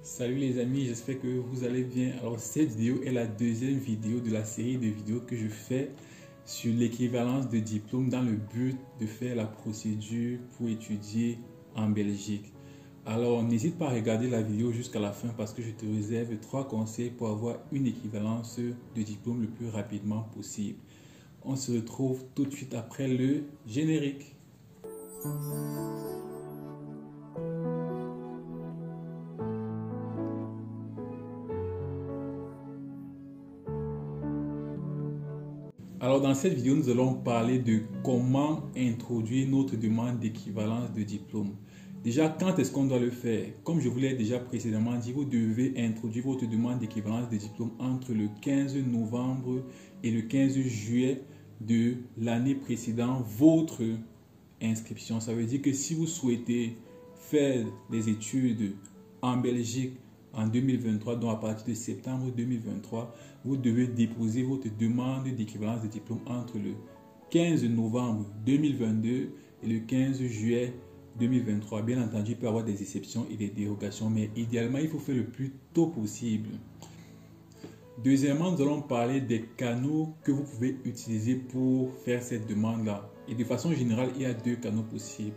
Salut les amis, j'espère que vous allez bien. Alors cette vidéo est la deuxième vidéo de la série de vidéos que je fais sur l'équivalence de diplôme dans le but de faire la procédure pour étudier en Belgique. Alors n'hésite pas à regarder la vidéo jusqu'à la fin parce que je te réserve 3 conseils pour avoir une équivalence de diplôme le plus rapidement possible. On se retrouve tout de suite après le générique. Alors dans cette vidéo, nous allons parler de comment introduire notre demande d'équivalence de diplôme. Déjà, quand est-ce qu'on doit le faire? Comme je vous l'ai déjà précédemment dit, vous devez introduire votre demande d'équivalence de diplôme entre le 15 novembre et le 15 juillet de l'année précédant votre inscription. Ça veut dire que si vous souhaitez faire des études en Belgique en 2023, donc à partir de septembre 2023, vous devez déposer votre demande d'équivalence de diplôme entre le 15 novembre 2022 et le 15 juillet 2023. Bien entendu, il peut y avoir des exceptions et des dérogations, mais idéalement, il faut faire le plus tôt possible. Deuxièmement, nous allons parler des canaux que vous pouvez utiliser pour faire cette demande-là. Et de façon générale, il y a 2 canaux possibles.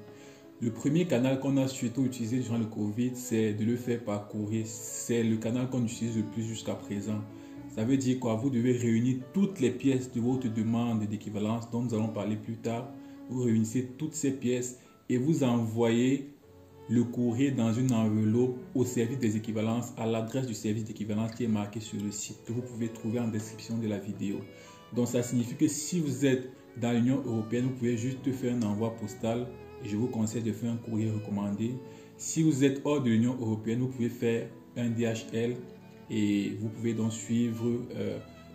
Le premier canal qu'on a surtout utilisé durant le Covid, c'est de le faire par courrier. C'est le canal qu'on utilise le plus jusqu'à présent. Ça veut dire quoi? Vous devez réunir toutes les pièces de votre demande d'équivalence dont nous allons parler plus tard. Vous réunissez toutes ces pièces et vous envoyez le courrier dans une enveloppe au service des équivalences, à l'adresse du service d'équivalence qui est marquée sur le site que vous pouvez trouver en description de la vidéo. Donc ça signifie que si vous êtes dans l'Union européenne, vous pouvez juste faire un envoi postal. Je vous conseille de faire un courrier recommandé. Si vous êtes hors de l'Union européenne, vous pouvez faire un DHL et vous pouvez donc suivre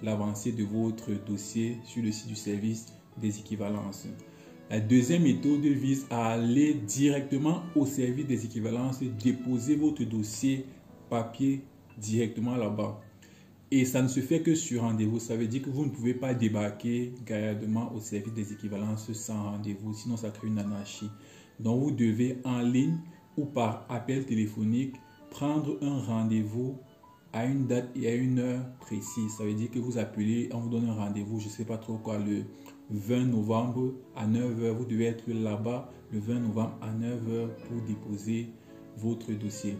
l'avancée de votre dossier sur le site du service des équivalences. La deuxième méthode vise à aller directement au service des équivalences, déposer votre dossier papier directement là-bas. Et ça ne se fait que sur rendez-vous. Ça veut dire que vous ne pouvez pas débarquer gaillardement au service des équivalences sans rendez-vous. Sinon, ça crée une anarchie. Donc, vous devez en ligne ou par appel téléphonique prendre un rendez-vous à une date et à une heure précise. Ça veut dire que vous appelez, on vous donne un rendez-vous, je ne sais pas trop quoi, le 20 novembre à 9 h. Vous devez être là-bas le 20 novembre à 9 h pour déposer votre dossier.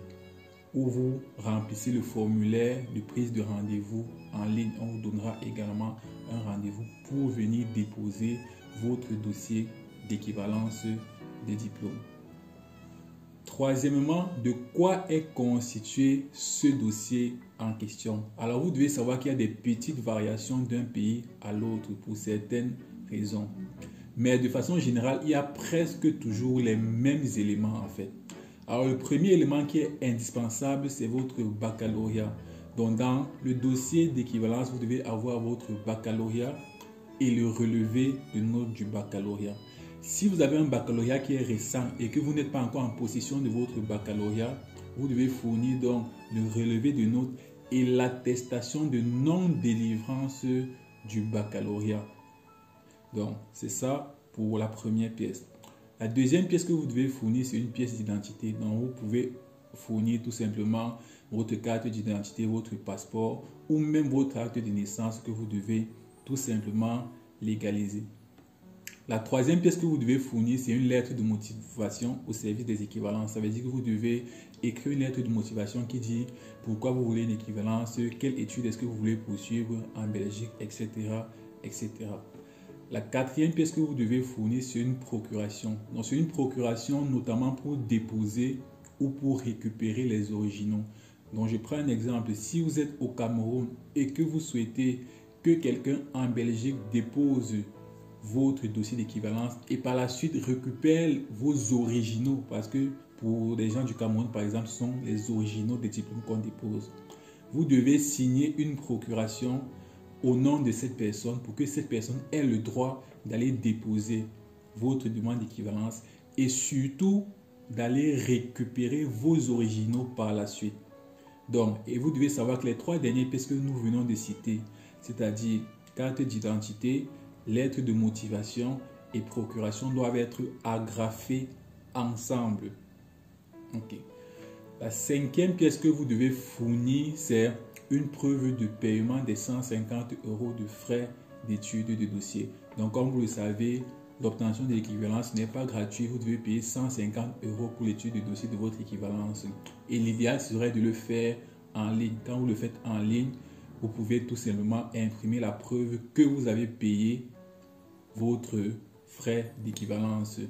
Où vous remplissez le formulaire de prise de rendez-vous en ligne. On vous donnera également un rendez-vous pour venir déposer votre dossier d'équivalence des diplômes. Troisièmement, de quoi est constitué ce dossier en question? Alors, vous devez savoir qu'il y a des petites variations d'un pays à l'autre pour certaines raisons. Mais de façon générale, il y a presque toujours les mêmes éléments en fait. Alors, le premier élément qui est indispensable, c'est votre baccalauréat. Donc, dans le dossier d'équivalence, vous devez avoir votre baccalauréat et le relevé de notes du baccalauréat. Si vous avez un baccalauréat qui est récent et que vous n'êtes pas encore en possession de votre baccalauréat, vous devez fournir donc le relevé de notes et l'attestation de non-délivrance du baccalauréat. Donc, c'est ça pour la première pièce. La deuxième pièce que vous devez fournir, c'est une pièce d'identité. Donc, vous pouvez fournir tout simplement votre carte d'identité, votre passeport ou même votre acte de naissance que vous devez tout simplement légaliser. La troisième pièce que vous devez fournir, c'est une lettre de motivation au service des équivalences. Ça veut dire que vous devez écrire une lettre de motivation qui dit pourquoi vous voulez une équivalence, quelle étude est-ce que vous voulez poursuivre en Belgique, etc., etc. La quatrième pièce que vous devez fournir, c'est une procuration. Donc, c'est une procuration notamment pour déposer ou pour récupérer les originaux. Donc, je prends un exemple. Si vous êtes au Cameroun et que vous souhaitez que quelqu'un en Belgique dépose votre dossier d'équivalence et par la suite récupère vos originaux, parce que pour les gens du Cameroun, par exemple, ce sont les originaux des diplômes qu'on dépose. Vous devez signer une procuration au nom de cette personne pour que cette personne ait le droit d'aller déposer votre demande d'équivalence et surtout d'aller récupérer vos originaux par la suite. Donc, et vous devez savoir que les 3 dernières pièces que nous venons de citer, c'est-à-dire carte d'identité, lettre de motivation et procuration, doivent être agrafées ensemble. Ok. La cinquième pièce que vous devez fournir, c'est une preuve de paiement des 150 € de frais d'étude de dossier. Donc, comme vous le savez, l'obtention de l'équivalence n'est pas gratuite. Vous devez payer 150 € pour l'étude de dossier de votre équivalence. Et l'idéal serait de le faire en ligne. Quand vous le faites en ligne, vous pouvez tout simplement imprimer la preuve que vous avez payé votre frais d'équivalence.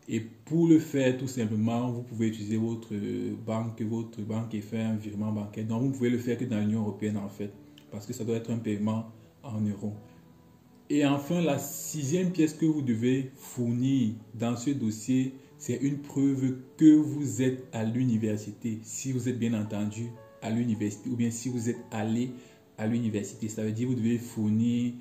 Et pour le faire, tout simplement, vous pouvez utiliser votre banque et faire un virement bancaire. Donc, vous ne pouvez le faire que dans l'Union européenne, en fait, parce que ça doit être un paiement en euros. Et enfin, la sixième pièce que vous devez fournir dans ce dossier, c'est une preuve que vous êtes à l'université. Si vous êtes bien entendu à l'université, ou bien si vous êtes allé à l'université, ça veut dire que vous devez fournir,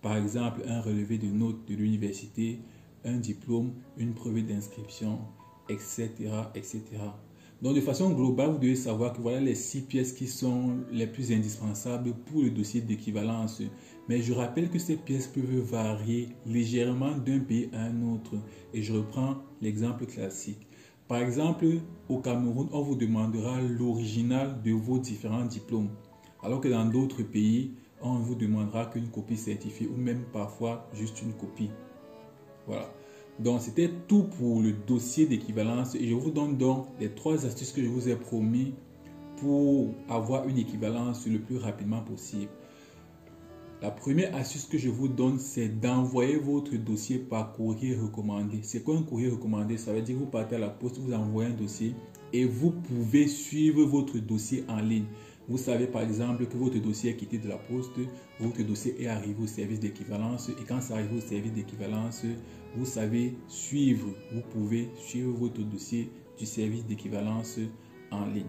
par exemple, un relevé de notes de l'université, un diplôme, une preuve d'inscription, etc., etc. Donc, de façon globale, vous devez savoir que voilà les 6 pièces qui sont les plus indispensables pour le dossier d'équivalence. Mais je rappelle que ces pièces peuvent varier légèrement d'un pays à un autre. Et je reprends l'exemple classique. Par exemple, au Cameroun, on vous demandera l'original de vos différents diplômes. Alors que dans d'autres pays, on ne vous demandera qu'une copie certifiée ou même parfois juste une copie. Voilà. Donc, c'était tout pour le dossier d'équivalence. Et je vous donne donc les 3 astuces que je vous ai promis pour avoir une équivalence le plus rapidement possible. La première astuce que je vous donne, c'est d'envoyer votre dossier par courrier recommandé. C'est quoi un courrier recommandé? Ça veut dire que vous partez à la poste, vous envoyez un dossier et vous pouvez suivre votre dossier en ligne. Vous savez par exemple que votre dossier est quitté de la poste, votre dossier est arrivé au service d'équivalence et quand ça arrive au service d'équivalence, vous savez suivre, vous pouvez suivre votre dossier du service d'équivalence en ligne.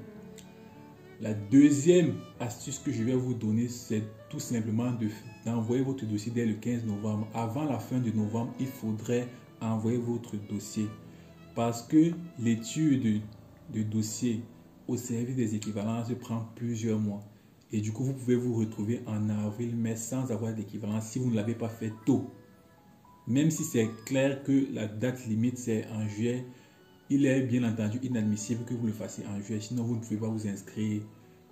La deuxième astuce que je vais vous donner, c'est tout simplement d'envoyer votre dossier dès le 15 novembre. Avant la fin de novembre, il faudrait envoyer votre dossier parce que l'étude de dossier au service des équivalences prend plusieurs mois. Et du coup, vous pouvez vous retrouver en avril, mais sans avoir d'équivalence si vous ne l'avez pas fait tôt. Même si c'est clair que la date limite, c'est en juillet, il est bien entendu inadmissible que vous le fassiez en juillet. Sinon, vous ne pouvez pas vous inscrire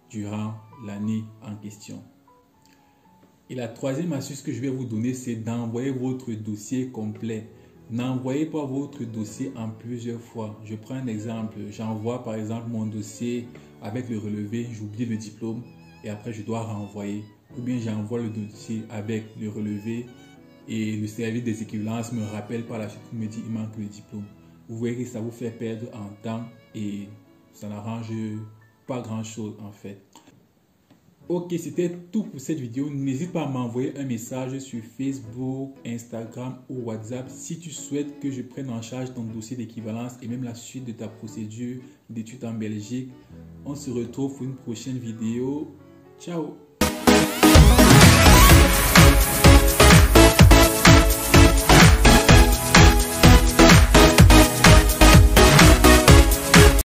durant l'année en question. Et la troisième astuce que je vais vous donner, c'est d'envoyer votre dossier complet. N'envoyez pas votre dossier en plusieurs fois. Je prends un exemple. J'envoie par exemple mon dossier avec le relevé, j'oublie le diplôme et après je dois renvoyer. Ou bien j'envoie le dossier avec le relevé et le service des équivalences me rappelle par la suite, me dit il manque le diplôme. Vous voyez que ça vous fait perdre en temps et ça n'arrange pas grand chose en fait. Ok, c'était tout pour cette vidéo. N'hésite pas à m'envoyer un message sur Facebook, Instagram ou WhatsApp si tu souhaites que je prenne en charge ton dossier d'équivalence et même la suite de ta procédure d'études en Belgique. On se retrouve pour une prochaine vidéo. Ciao!